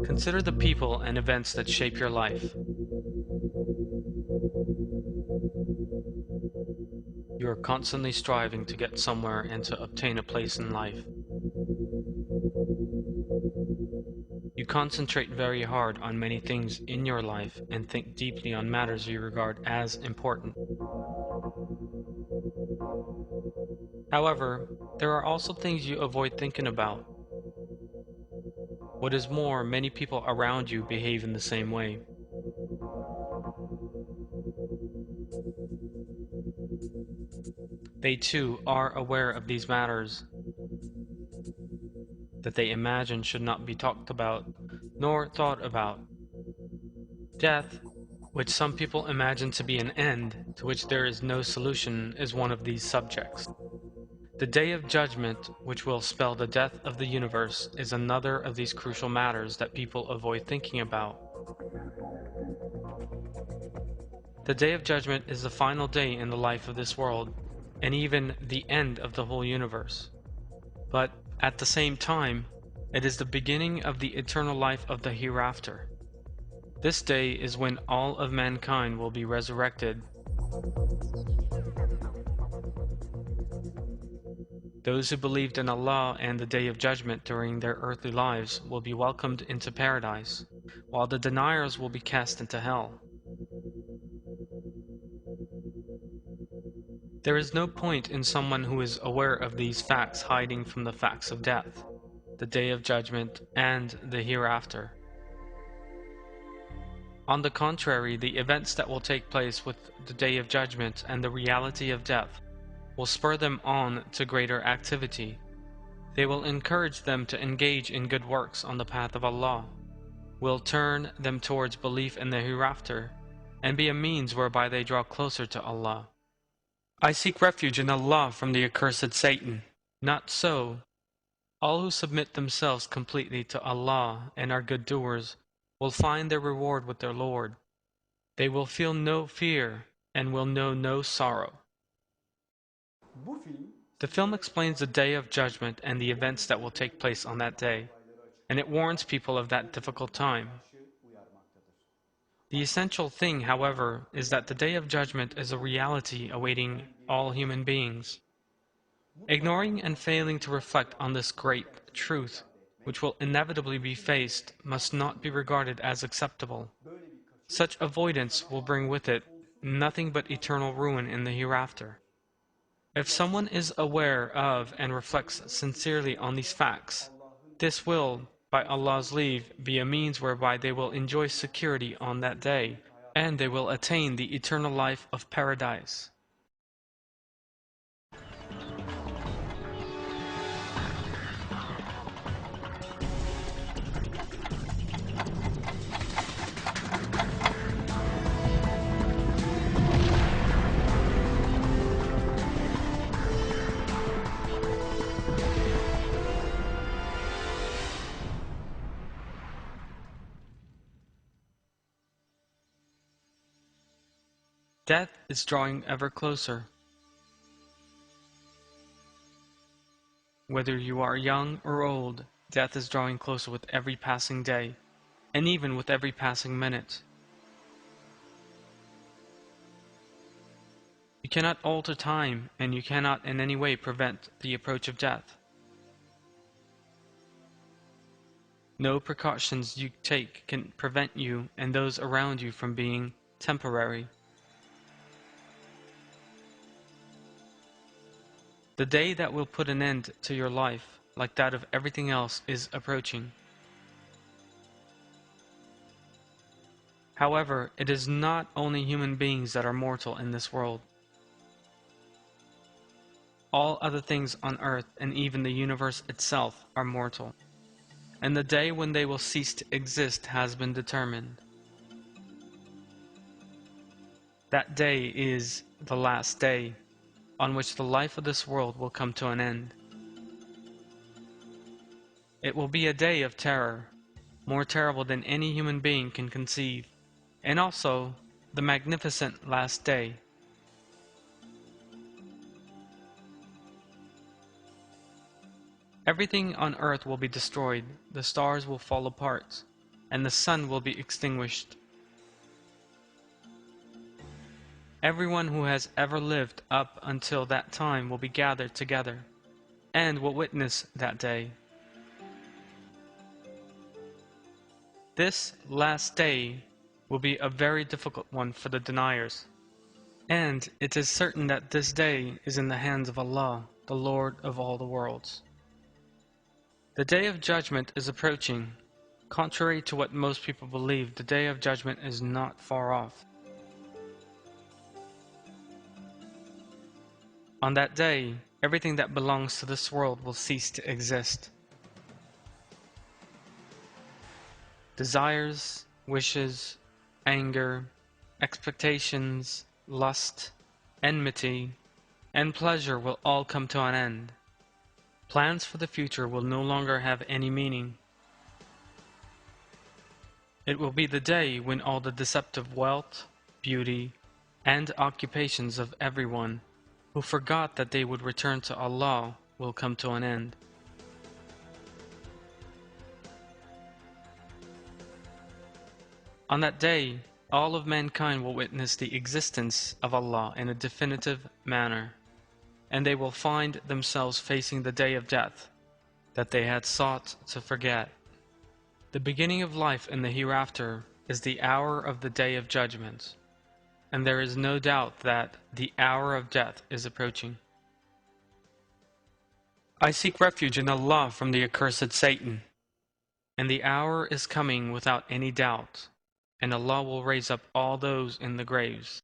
Consider the people and events that shape your life. You are constantly striving to get somewhere and to obtain a place in life. You concentrate very hard on many things in your life and think deeply on matters you regard as important. However, there are also things you avoid thinking about. What is more, many people around you behave in the same way. They too are aware of these matters that they imagine should not be talked about, nor thought about. Death, which some people imagine to be an end to which there is no solution, is one of these subjects. The Day of Judgment, which will spell the death of the universe, is another of these crucial matters that people avoid thinking about. The Day of Judgment is the final day in the life of this world, and even the end of the whole universe. But at the same time, it is the beginning of the eternal life of the hereafter. This day is when all of mankind will be resurrected. Those who believed in Allah and the Day of Judgment during their earthly lives will be welcomed into paradise, while the deniers will be cast into hell. There is no point in someone who is aware of these facts hiding from the facts of death, the Day of Judgment, and the hereafter. On the contrary, the events that will take place with the Day of Judgment and the reality of death will spur them on to greater activity. They will encourage them to engage in good works on the path of Allah, will turn them towards belief in the hereafter, and be a means whereby they draw closer to Allah. I seek refuge in Allah from the accursed Satan. Not so. All who submit themselves completely to Allah and are good doers will find their reward with their Lord. They will feel no fear and will know no sorrow. The film explains the Day of Judgment and the events that will take place on that day, and it warns people of that difficult time. The essential thing, however, is that the Day of Judgment is a reality awaiting all human beings. Ignoring and failing to reflect on this great truth, which will inevitably be faced, must not be regarded as acceptable. Such avoidance will bring with it nothing but eternal ruin in the hereafter. If someone is aware of and reflects sincerely on these facts, this will, by Allah's leave, be a means whereby they will enjoy security on that day, and they will attain the eternal life of paradise. Death is drawing ever closer. Whether you are young or old, death is drawing closer with every passing day, and even with every passing minute. You cannot alter time, and you cannot in any way prevent the approach of death. No precautions you take can prevent you and those around you from being temporary. The day that will put an end to your life, like that of everything else, is approaching. However, it is not only human beings that are mortal in this world. all other things on earth and even the universe itself are mortal, and the day when they will cease to exist has been determined. That day is the last day, on which the life of this world will come to an end. It will be a day of terror, more terrible than any human being can conceive, and also the magnificent last day. Everything on earth will be destroyed, the stars will fall apart, and the sun will be extinguished. Everyone who has ever lived up until that time will be gathered together, and will witness that day. This last day will be a very difficult one for the deniers, and it is certain that this day is in the hands of Allah, the Lord of all the worlds. The day of judgment is approaching. Contrary to what most people believe, the day of judgment is not far off. On that day, everything that belongs to this world will cease to exist. Desires, wishes, anger, expectations, lust, enmity, and pleasure will all come to an end. Plans for the future will no longer have any meaning. It will be the day when all the deceptive wealth, beauty, and occupations of everyone who forgot that they would return to Allah will come to an end. On that day, all of mankind will witness the existence of Allah in a definitive manner, and they will find themselves facing the day of death that they had sought to forget. The beginning of life in the hereafter is the hour of the day of judgment, and there is no doubt that the hour of death is approaching. I seek refuge in Allah from the accursed Satan, and the hour is coming without any doubt, and Allah will raise up all those in the graves.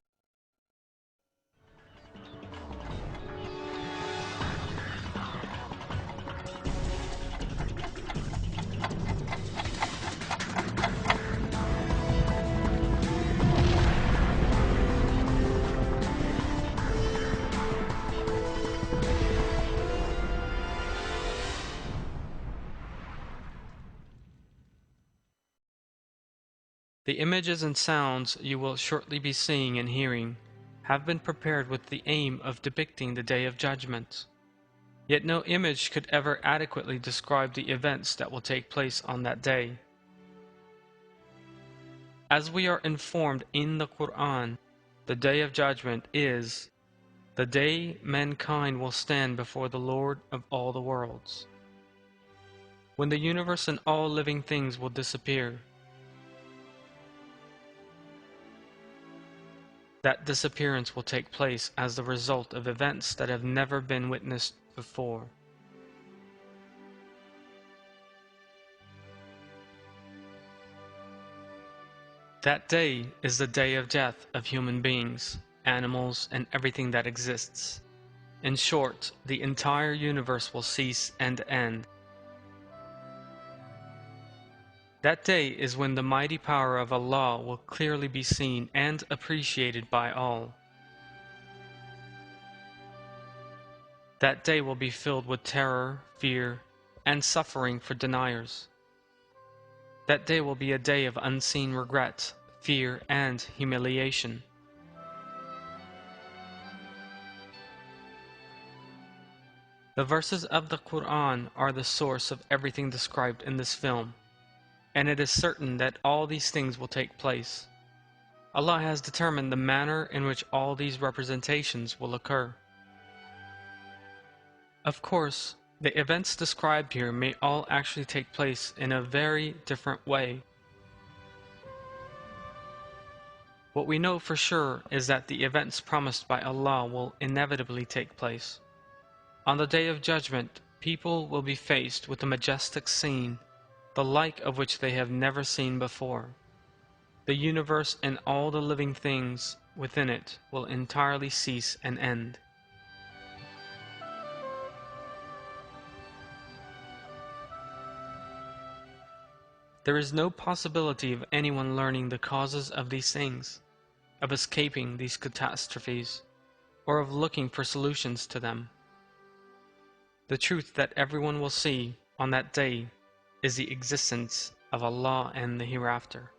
The images and sounds you will shortly be seeing and hearing have been prepared with the aim of depicting the day of judgment. Yet no image could ever adequately describe the events that will take place on that day. As we are informed in the Quran, the day of judgment is the day mankind will stand before the Lord of all the worlds, when the universe and all living things will disappear. That disappearance will take place as the result of events that have never been witnessed before. That day is the day of death of human beings, animals, and everything that exists. In short, the entire universe will cease and end. That day is when the mighty power of Allah will clearly be seen and appreciated by all. That day will be filled with terror, fear, and suffering for deniers. That day will be a day of unseen regret, fear, and humiliation. The verses of the Quran are the source of everything described in this film, and it is certain that all these things will take place. Allah has determined the manner in which all these representations will occur. Of course, the events described here may all actually take place in a very different way. What we know for sure is that the events promised by Allah will inevitably take place. On the Day of Judgment, people will be faced with a majestic scene, the like of which they have never seen before. The universe and all the living things within it will entirely cease and end. There is no possibility of anyone learning the causes of these things, of escaping these catastrophes, or of looking for solutions to them. The truth that everyone will see on that day is the existence of Allah and the hereafter.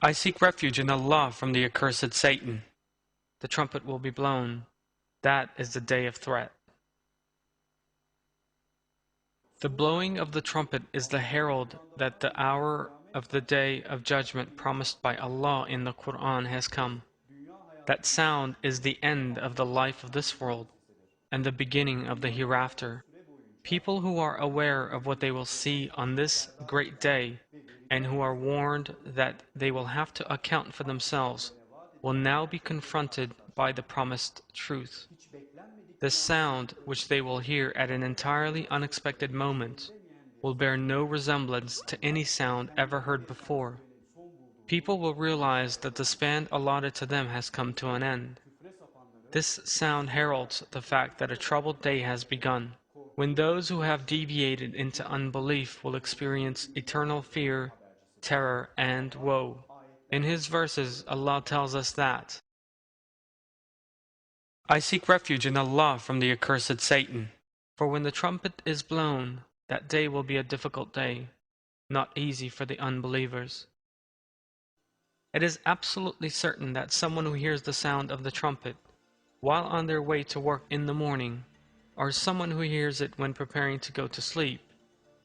I seek refuge in Allah from the accursed Satan. The trumpet will be blown. That is the day of threat. The blowing of the trumpet is the herald that the hour of the day of judgment promised by Allah in the Quran has come. That sound is the end of the life of this world and the beginning of the hereafter. People who are aware of what they will see on this great day and who are warned that they will have to account for themselves will now be confronted by the promised truth. The sound which they will hear at an entirely unexpected moment will bear no resemblance to any sound ever heard before. People will realize that the span allotted to them has come to an end. This sound heralds the fact that a troubled day has begun, when those who have deviated into unbelief will experience eternal fear, terror, and woe. In His verses, Allah tells us that, I seek refuge in Allah from the accursed Satan. For when the trumpet is blown, that day will be a difficult day, not easy for the unbelievers. It is absolutely certain that someone who hears the sound of the trumpet while on their way to work in the morning, or someone who hears it when preparing to go to sleep,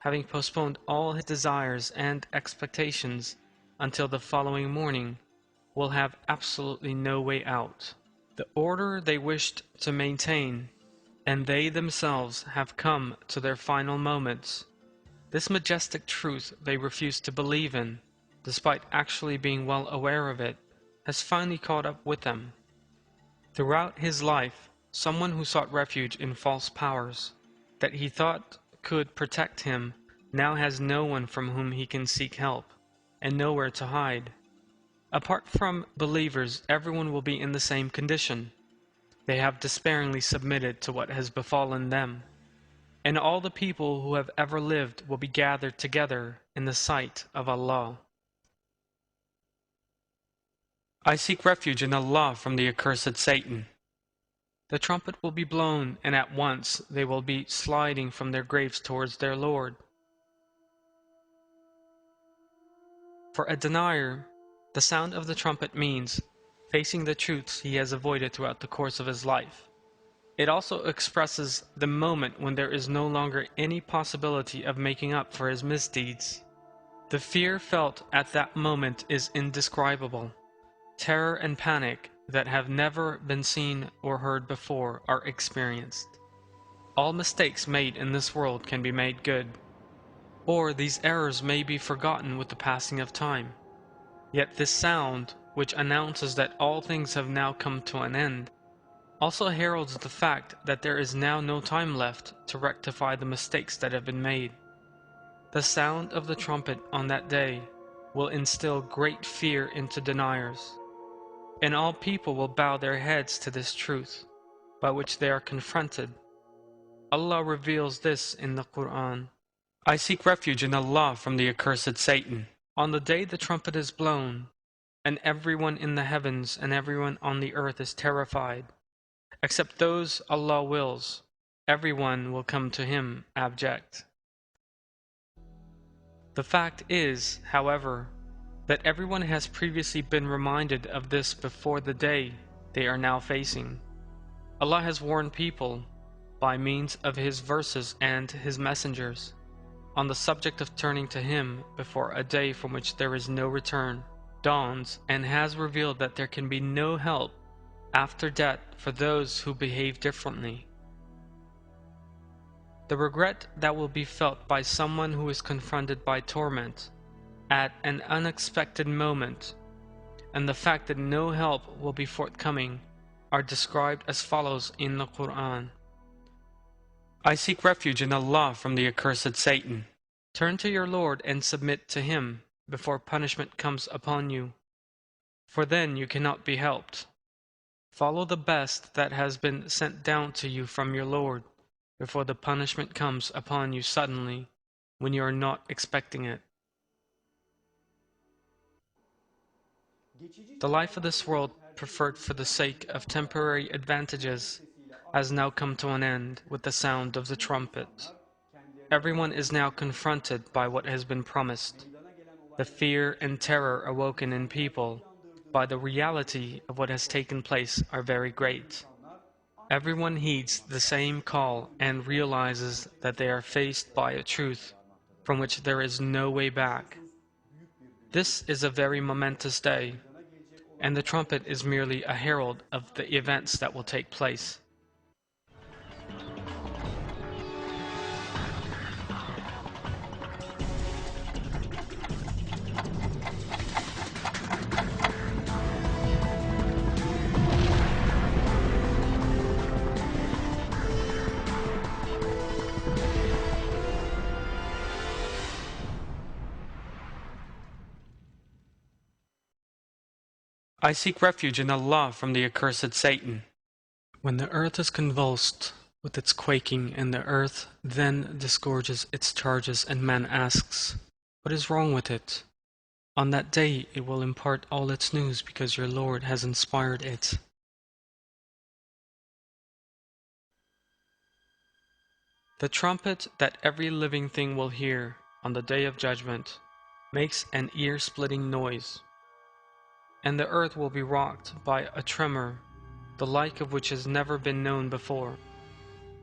having postponed all his desires and expectations until the following morning, will have absolutely no way out. The order they wished to maintain, and they themselves have come to their final moments. This majestic truth they refuse to believe in, despite actually being well aware of it, has finally caught up with them. Throughout his life, someone who sought refuge in false powers that he thought could protect him now has no one from whom he can seek help, and nowhere to hide. Apart from believers, everyone will be in the same condition. They have despairingly submitted to what has befallen them, and all the people who have ever lived will be gathered together in the sight of Allah. I seek refuge in Allah from the accursed Satan. The trumpet will be blown, and at once they will be sliding from their graves towards their Lord. For a denier, the sound of the trumpet means facing the truths he has avoided throughout the course of his life. It also expresses the moment when there is no longer any possibility of making up for his misdeeds. The fear felt at that moment is indescribable. Terror and panic that have never been seen or heard before are experienced. All mistakes made in this world can be made good, or these errors may be forgotten with the passing of time. Yet this sound, which announces that all things have now come to an end, also heralds the fact that there is now no time left to rectify the mistakes that have been made. The sound of the trumpet on that day will instill great fear into deniers, and all people will bow their heads to this truth, by which they are confronted. Allah reveals this in the Quran. I seek refuge in Allah from the accursed Satan. On the day the trumpet is blown, and everyone in the heavens and everyone on the earth is terrified, except those Allah wills, everyone will come to Him abject. The fact is, however, that everyone has previously been reminded of this before the day they are now facing. Allah has warned people, by means of His verses and His messengers, on the subject of turning to Him before a day from which there is no return dawns, and has revealed that there can be no help after death for those who behave differently. The regret that will be felt by someone who is confronted by torment at an unexpected moment, and the fact that no help will be forthcoming are described as follows in the Quran. I seek refuge in Allah from the accursed Satan. Turn to your Lord and submit to him before punishment comes upon you, for then you cannot be helped. Follow the best that has been sent down to you from your Lord before the punishment comes upon you suddenly when you are not expecting it. The life of this world, preferred for the sake of temporary advantages, has now come to an end with the sound of the trumpet. Everyone is now confronted by what has been promised. The fear and terror awoken in people by the reality of what has taken place are very great. Everyone heeds the same call and realizes that they are faced by a truth from which there is no way back. This is a very momentous day, and the trumpet is merely a herald of the events that will take place. I seek refuge in Allah from the accursed Satan. When the earth is convulsed with its quaking and the earth then disgorges its charges and man asks, what is wrong with it? On that day it will impart all its news because your Lord has inspired it. The trumpet that every living thing will hear on the day of judgment makes an ear-splitting noise, and the earth will be rocked by a tremor, the like of which has never been known before.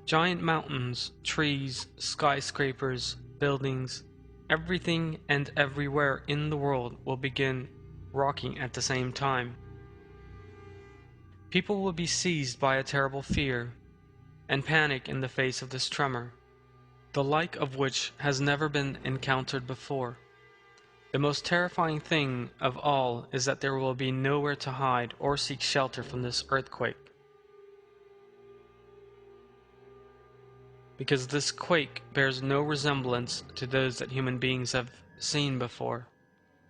Giant mountains, trees, skyscrapers, buildings, everything and everywhere in the world will begin rocking at the same time. People will be seized by a terrible fear and panic in the face of this tremor, the like of which has never been encountered before. The most terrifying thing of all is that there will be nowhere to hide or seek shelter from this earthquake, because this quake bears no resemblance to those that human beings have seen before,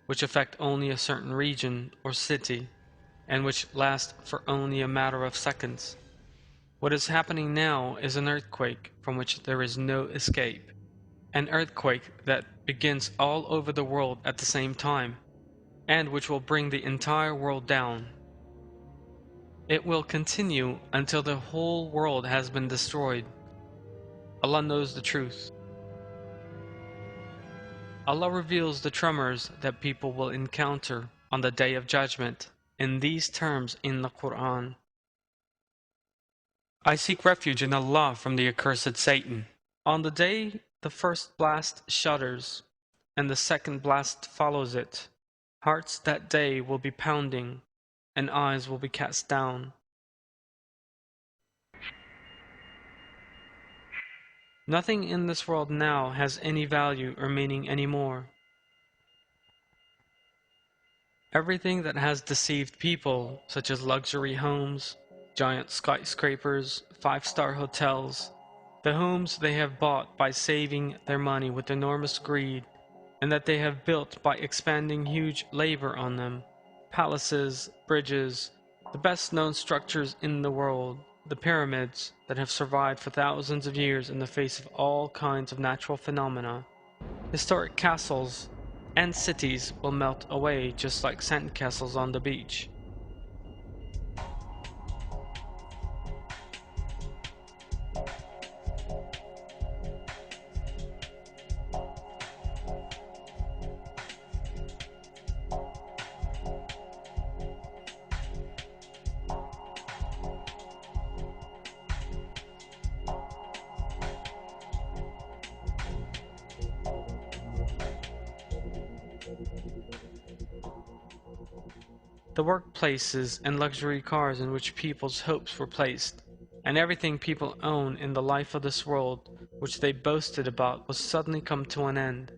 which affect only a certain region or city, and which last for only a matter of seconds. What is happening now is an earthquake from which there is no escape, an earthquake that begins all over the world at the same time, and which will bring the entire world down. It will continue until the whole world has been destroyed. Allah knows the truth. Allah reveals the tremors that people will encounter on the Day of Judgment in these terms in the Quran. I seek refuge in Allah from the accursed Satan. On the day the first blast shudders, and the second blast follows it, hearts that day will be pounding, and eyes will be cast down. Nothing in this world now has any value or meaning anymore. Everything that has deceived people, such as luxury homes, giant skyscrapers, five-star hotels, the homes they have bought by saving their money with enormous greed, and that they have built by expending huge labor on them, palaces, bridges, the best-known structures in the world, the pyramids that have survived for thousands of years in the face of all kinds of natural phenomena, historic castles, and cities will melt away just like sandcastles on the beach. The workplaces and luxury cars in which people's hopes were placed, and everything people own in the life of this world which they boasted about will suddenly come to an end.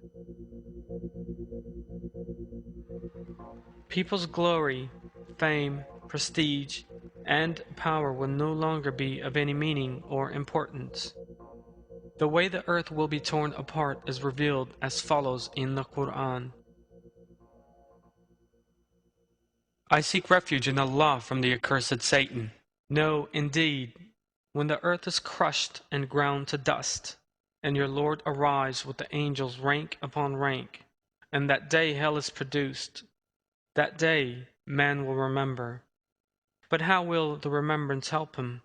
People's glory, fame, prestige, and power will no longer be of any meaning or importance. The way the earth will be torn apart is revealed as follows in the Quran. I seek refuge in Allah from the accursed Satan. No, indeed, when the earth is crushed and ground to dust, and your Lord arrives with the angels rank upon rank, and that day hell is produced, that day man will remember. But how will the remembrance help him?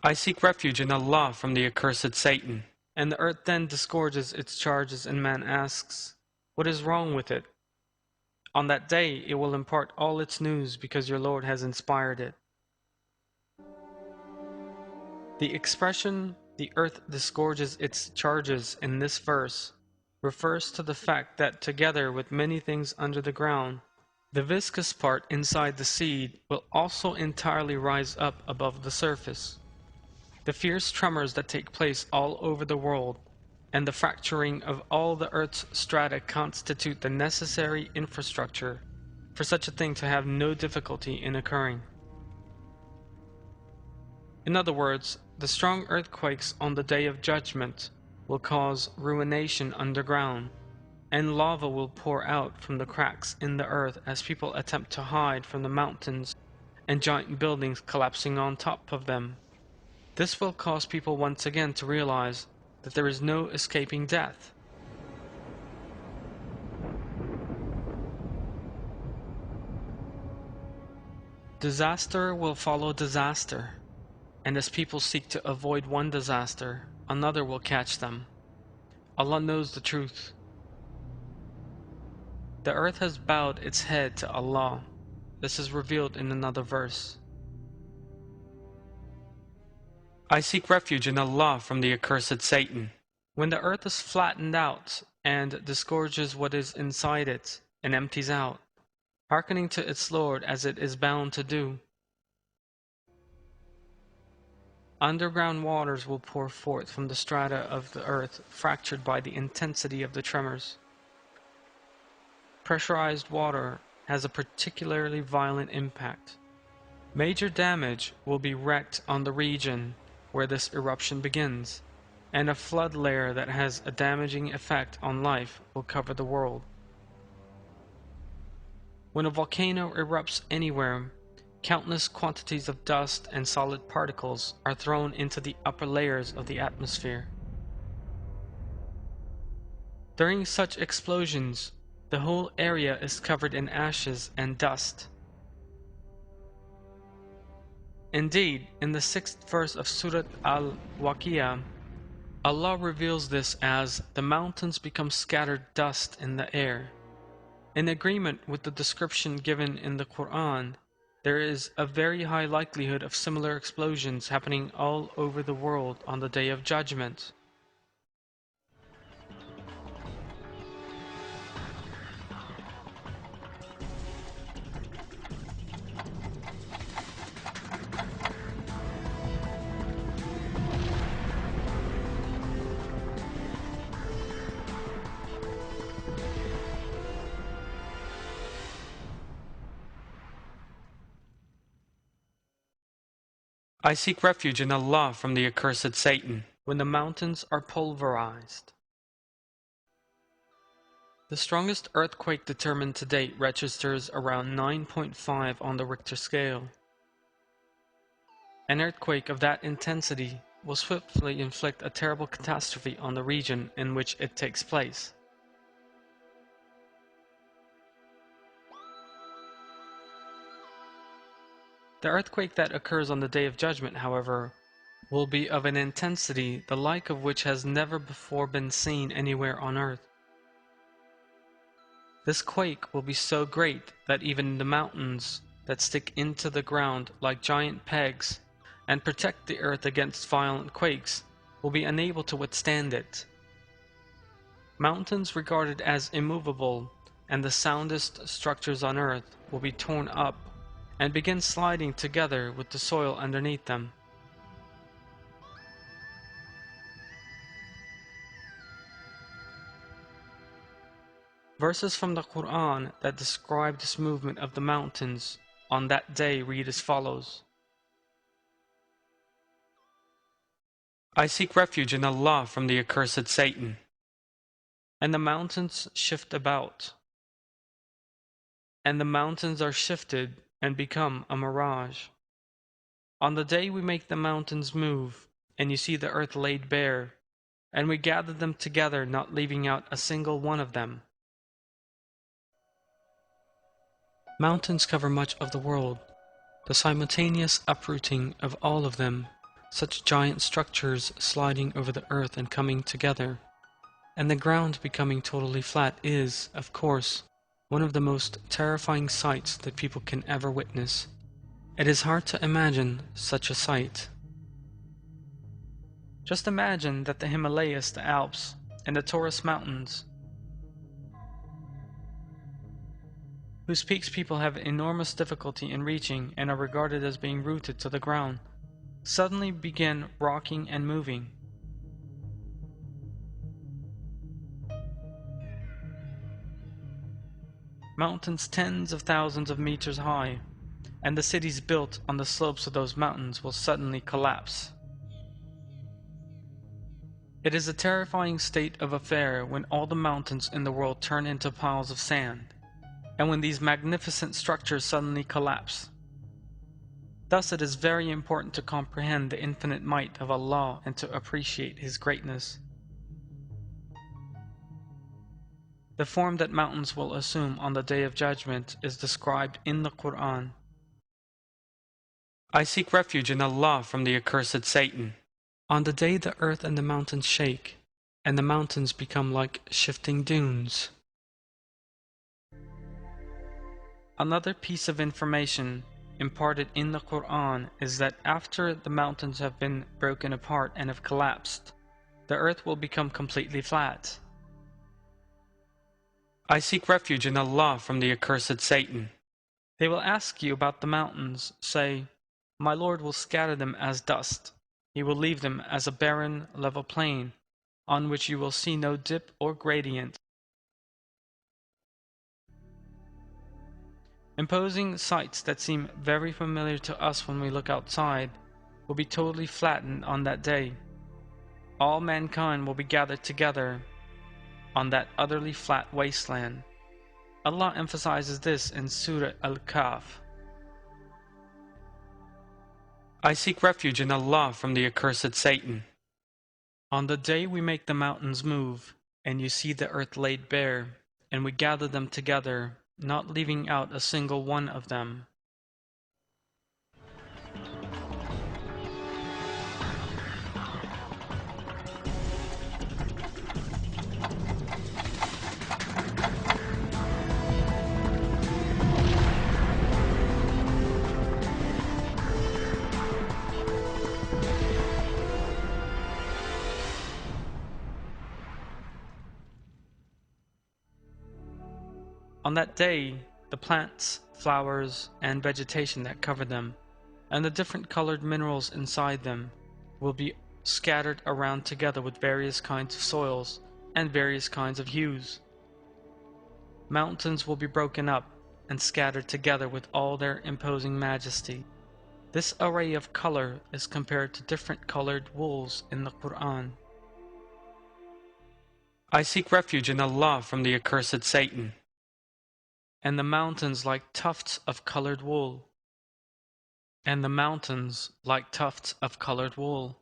I seek refuge in Allah from the accursed Satan. And the earth then disgorges its charges, and man asks, what is wrong with it? On that day it will impart all its news because your Lord has inspired it. The expression, the earth disgorges its charges in this verse, refers to the fact that together with many things under the ground, the viscous part inside the seed will also entirely rise up above the surface. The fierce tremors that take place all over the world and the fracturing of all the Earth's strata constitute the necessary infrastructure for such a thing to have no difficulty in occurring. In other words, the strong earthquakes on the Day of Judgment will cause ruination underground, and lava will pour out from the cracks in the earth as people attempt to hide from the mountains and giant buildings collapsing on top of them. This will cause people once again to realize that there is no escaping death. Disaster will follow disaster, and as people seek to avoid one disaster, another will catch them. Allah knows the truth. The earth has bowed its head to Allah. This is revealed in another verse. I seek refuge in Allah from the accursed Satan. When the earth is flattened out and disgorges what is inside it and empties out, hearkening to its Lord as it is bound to do, underground waters will pour forth from the strata of the earth fractured by the intensity of the tremors. Pressurized water has a particularly violent impact. Major damage will be wreaked on the region where this eruption begins, and a flood layer that has a damaging effect on life will cover the world. When a volcano erupts anywhere, countless quantities of dust and solid particles are thrown into the upper layers of the atmosphere. During such explosions, the whole area is covered in ashes and dust. Indeed, in the 6th verse of Surah Al-Waqi'ah, Allah reveals this as the mountains become scattered dust in the air. In agreement with the description given in the Quran, there is a very high likelihood of similar explosions happening all over the world on the Day of Judgment. I seek refuge in Allah from the accursed Satan, when the mountains are pulverized. The strongest earthquake determined to date registers around 9.5 on the Richter scale. An earthquake of that intensity will swiftly inflict a terrible catastrophe on the region in which it takes place. The earthquake that occurs on the Day of Judgment, however, will be of an intensity the like of which has never before been seen anywhere on earth. This quake will be so great that even the mountains that stick into the ground like giant pegs and protect the earth against violent quakes will be unable to withstand it. Mountains regarded as immovable and the soundest structures on earth will be torn up and begin sliding together with the soil underneath them. Verses from the Quran that describe this movement of the mountains on that day read as follows. I seek refuge in Allah from the accursed Satan. And the mountains shift about. And the mountains are shifted and become a mirage. On the day we make the mountains move, and you see the earth laid bare, and we gather them together, not leaving out a single one of them. Mountains cover much of the world. The simultaneous uprooting of all of them, such giant structures sliding over the earth and coming together, and the ground becoming totally flat is, of course, one of the most terrifying sights that people can ever witness. It is hard to imagine such a sight. Just imagine that the Himalayas, the Alps, and the Taurus Mountains, whose peaks people have enormous difficulty in reaching and are regarded as being rooted to the ground, suddenly begin rocking and moving. Mountains tens of thousands of meters high, and the cities built on the slopes of those mountains will suddenly collapse. It is a terrifying state of affair when all the mountains in the world turn into piles of sand, and when these magnificent structures suddenly collapse. Thus it is very important to comprehend the infinite might of Allah and to appreciate His greatness. The form that mountains will assume on the Day of Judgment is described in the Quran. I seek refuge in Allah from the accursed Satan. On the day the earth and the mountains shake, and the mountains become like shifting dunes. Another piece of information imparted in the Quran is that after the mountains have been broken apart and have collapsed, the earth will become completely flat. I seek refuge in Allah from the accursed Satan. They will ask you about the mountains. Say, my Lord will scatter them as dust. He will leave them as a barren, level plain, on which you will see no dip or gradient. Imposing sights that seem very familiar to us when we look outside will be totally flattened on that day. All mankind will be gathered together on that utterly flat wasteland. Allah emphasizes this in Surah Al-Kahf. I seek refuge in Allah from the accursed Satan. On the day we make the mountains move, and you see the earth laid bare, and we gather them together, not leaving out a single one of them. On that day, the plants, flowers, and vegetation that cover them, and the different colored minerals inside them, will be scattered around together with various kinds of soils and various kinds of hues. Mountains will be broken up and scattered together with all their imposing majesty. This array of color is compared to different colored wools in the Quran. I seek refuge in Allah from the accursed Satan. And the mountains like tufts of colored wool. And the mountains like tufts of colored wool.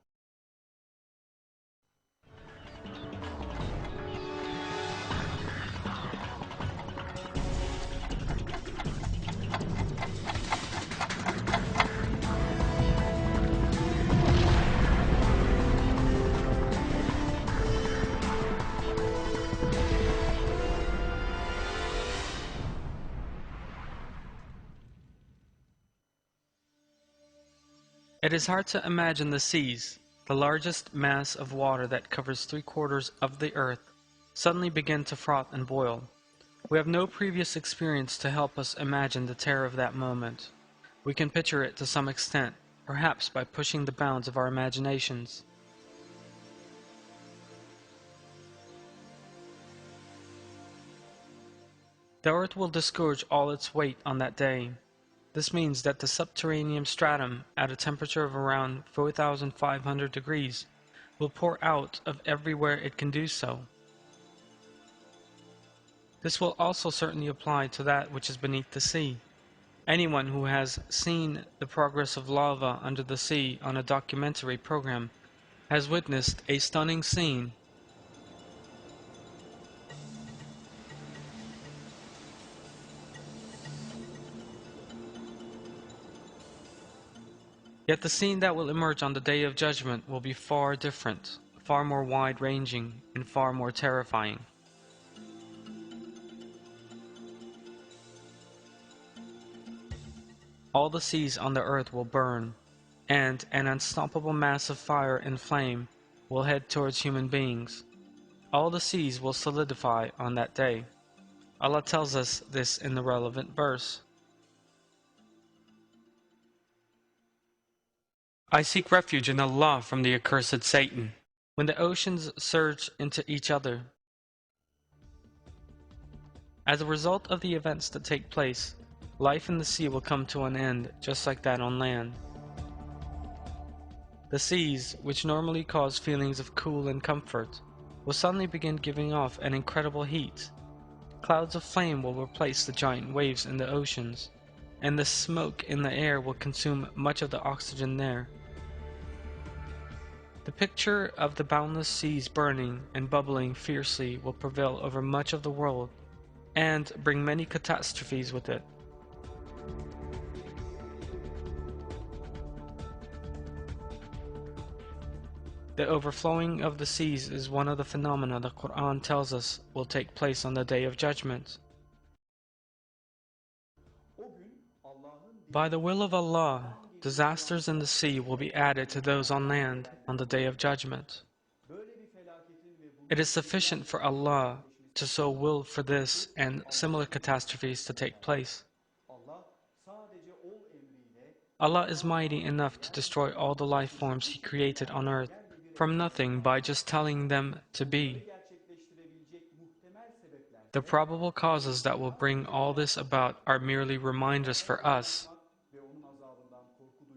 It is hard to imagine the seas, the largest mass of water that covers 3/4 of the earth, suddenly begin to froth and boil. We have no previous experience to help us imagine the terror of that moment. We can picture it to some extent, perhaps by pushing the bounds of our imaginations. The earth will disgorge all its weight on that day. This means that the subterranean stratum, at a temperature of around 4,500 degrees, will pour out of everywhere it can do so. This will also certainly apply to that which is beneath the sea. Anyone who has seen the progress of lava under the sea on a documentary program has witnessed a stunning scene. Yet the scene that will emerge on the Day of Judgment will be far different, far more wide-ranging, and far more terrifying. All the seas on the earth will burn, and an unstoppable mass of fire and flame will head towards human beings. All the seas will solidify on that day. Allah tells us this in the relevant verse. I seek refuge in Allah from the accursed Satan. When the oceans surge into each other. As a result of the events that take place, life in the sea will come to an end, just like that on land. The seas, which normally cause feelings of cool and comfort, will suddenly begin giving off an incredible heat. Clouds of flame will replace the giant waves in the oceans, and the smoke in the air will consume much of the oxygen there. The picture of the boundless seas burning and bubbling fiercely will prevail over much of the world, and bring many catastrophes with it. The overflowing of the seas is one of the phenomena the Quran tells us will take place on the Day of Judgment. By the will of Allah, disasters in the sea will be added to those on land on the Day of Judgment. It is sufficient for Allah to so will for this and similar catastrophes to take place. Allah is mighty enough to destroy all the life forms He created on earth from nothing by just telling them to be. The probable causes that will bring all this about are merely reminders for us,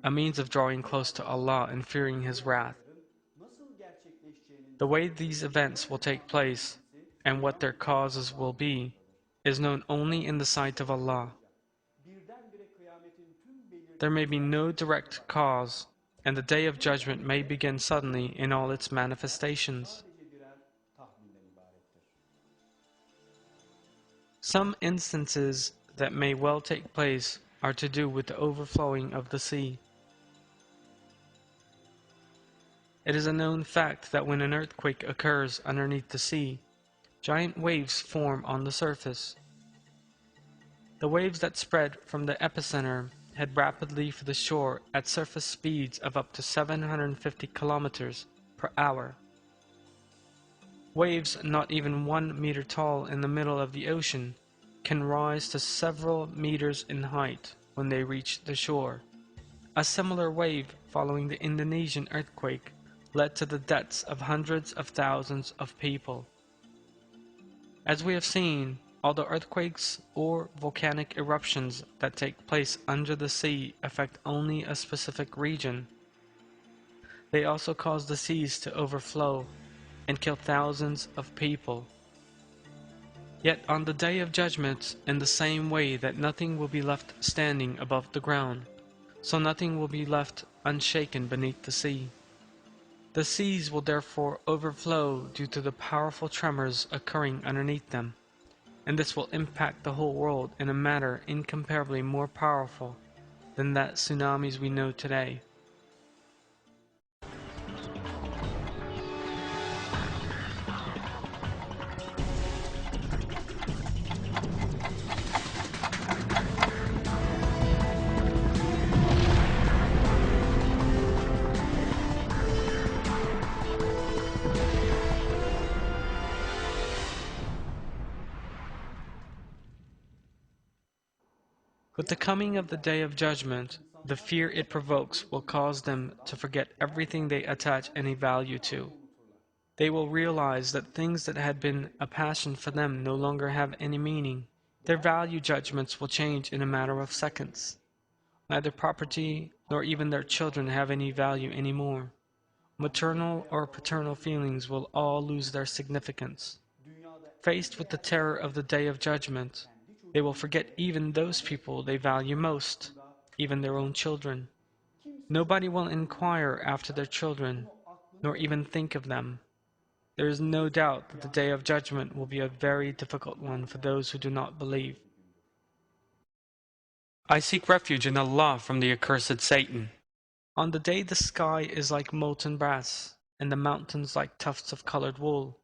a means of drawing close to Allah and fearing His wrath. The way these events will take place and what their causes will be is known only in the sight of Allah. There may be no direct cause, and the Day of Judgment may begin suddenly in all its manifestations. Some instances that may well take place are to do with the overflowing of the sea. It is a known fact that when an earthquake occurs underneath the sea, giant waves form on the surface. The waves that spread from the epicenter head rapidly for the shore at surface speeds of up to 750 kilometers per hour. Waves not even 1 meter tall in the middle of the ocean can rise to several meters in height when they reach the shore. A similar wave following the Indonesian earthquake led to the deaths of hundreds of thousands of people. As we have seen, although earthquakes or volcanic eruptions that take place under the sea affect only a specific region, they also cause the seas to overflow and kill thousands of people. Yet on the Day of Judgment, in the same way that nothing will be left standing above the ground, so nothing will be left unshaken beneath the sea. The seas will therefore overflow due to the powerful tremors occurring underneath them, and this will impact the whole world in a manner incomparably more powerful than that tsunamis we know today. With the coming of the day of judgment, the fear it provokes will cause them to forget everything they attach any value to. They will realize that things that had been a passion for them no longer have any meaning. Their value judgments will change in a matter of seconds. Neither property nor even their children have any value anymore. Maternal or paternal feelings will all lose their significance. Faced with the terror of the day of judgment, they will forget even those people they value most, even their own children. Nobody will inquire after their children, nor even think of them. There is no doubt that the day of judgment will be a very difficult one for those who do not believe. I seek refuge in Allah from the accursed Satan. On the day the sky is like molten brass, and the mountains like tufts of colored wool.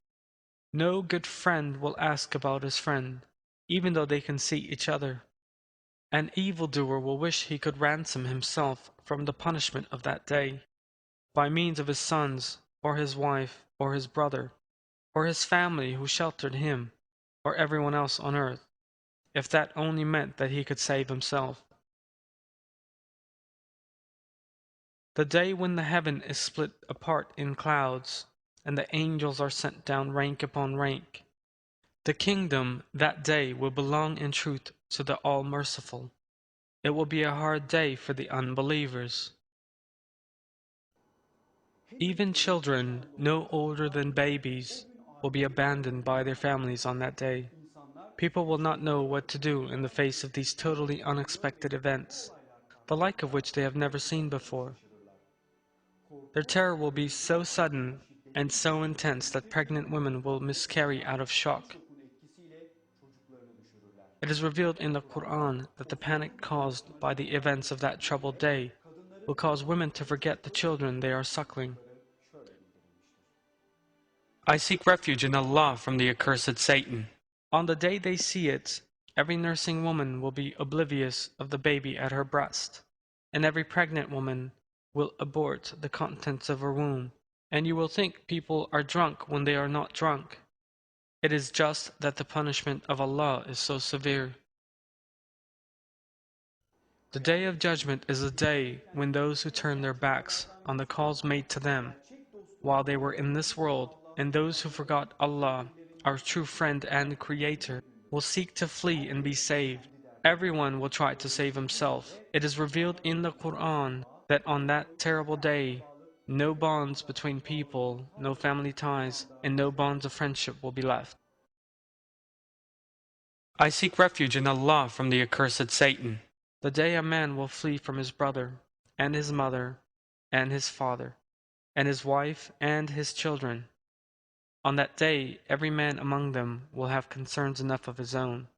No good friend will ask about his friend, even though they can see each other. An evildoer will wish he could ransom himself from the punishment of that day, by means of his sons, or his wife, or his brother, or his family who sheltered him, or everyone else on earth, if that only meant that he could save himself. The day when the heaven is split apart in clouds, and the angels are sent down rank upon rank. The kingdom that day will belong in truth to the All-Merciful. It will be a hard day for the unbelievers. Even children no older than babies will be abandoned by their families on that day. People will not know what to do in the face of these totally unexpected events, the like of which they have never seen before. Their terror will be so sudden and so intense that pregnant women will miscarry out of shock. It is revealed in the Quran that the panic caused by the events of that troubled day will cause women to forget the children they are suckling. I seek refuge in Allah from the accursed Satan. On the day they see it, every nursing woman will be oblivious of the baby at her breast, and every pregnant woman will abort the contents of her womb, and you will think people are drunk when they are not drunk. It is just that the punishment of Allah is so severe. The day of judgment is a day when those who turn their backs on the calls made to them while they were in this world, and those who forgot Allah, our true friend and creator, will seek to flee and be saved. Everyone will try to save himself. It is revealed in the Quran that on that terrible day, no bonds between people, no family ties, and no bonds of friendship will be left. I seek refuge in Allah from the accursed Satan. The day a man will flee from his brother, and his mother, and his father, and his wife, and his children. On that day, every man among them will have concerns enough of his own.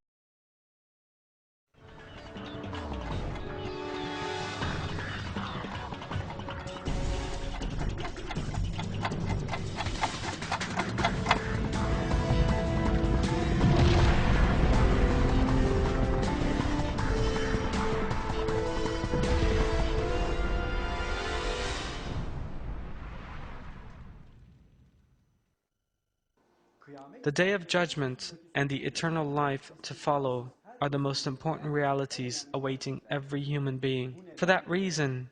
The Day of Judgment and the eternal life to follow are the most important realities awaiting every human being. For that reason,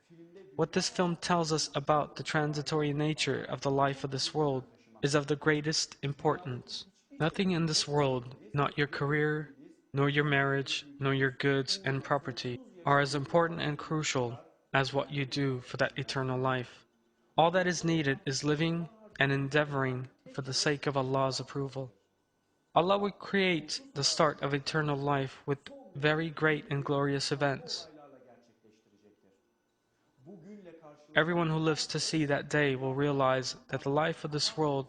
what this film tells us about the transitory nature of the life of this world is of the greatest importance. Nothing in this world, not your career, nor your marriage, nor your goods and property, are as important and crucial as what you do for that eternal life. All that is needed is living and endeavoring for the sake of Allah's approval. Allah will create the start of eternal life with very great and glorious events. Everyone who lives to see that day will realize that the life of this world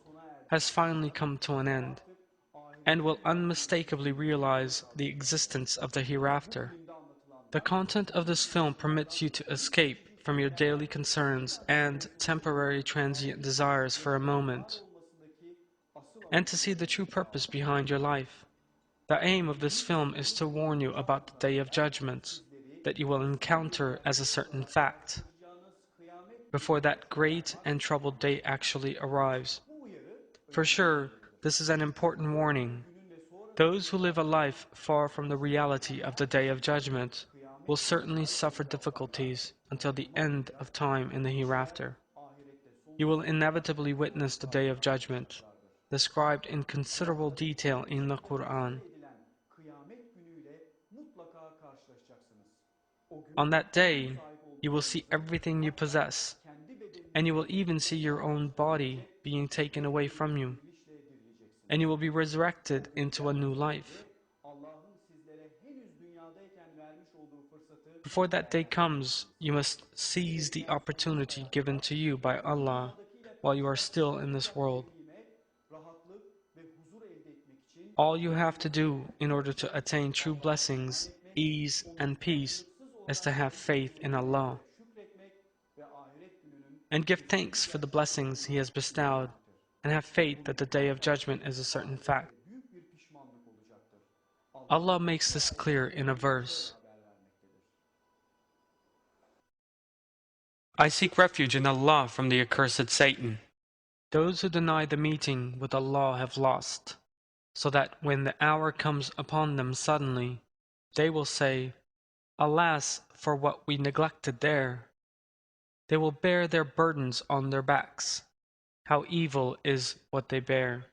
has finally come to an end, and will unmistakably realize the existence of the hereafter. The content of this film permits you to escape from your daily concerns and temporary transient desires for a moment, and to see the true purpose behind your life. The aim of this film is to warn you about the Day of Judgment that you will encounter as a certain fact, before that great and troubled day actually arrives. For sure, this is an important warning. Those who live a life far from the reality of the Day of Judgment will certainly suffer difficulties until the end of time in the hereafter. You will inevitably witness the Day of Judgment, described in considerable detail in the Quran. On that day, you will see everything you possess, and you will even see your own body being taken away from you, and you will be resurrected into a new life. Before that day comes, you must seize the opportunity given to you by Allah while you are still in this world. All you have to do in order to attain true blessings, ease, and peace is to have faith in Allah and give thanks for the blessings He has bestowed, and have faith that the Day of Judgment is a certain fact. Allah makes this clear in a verse. I seek refuge in Allah from the accursed Satan. Those who deny the meeting with Allah have lost, so that when the hour comes upon them suddenly, they will say, Alas, for what we neglected there. They will bear their burdens on their backs. How evil is what they bear.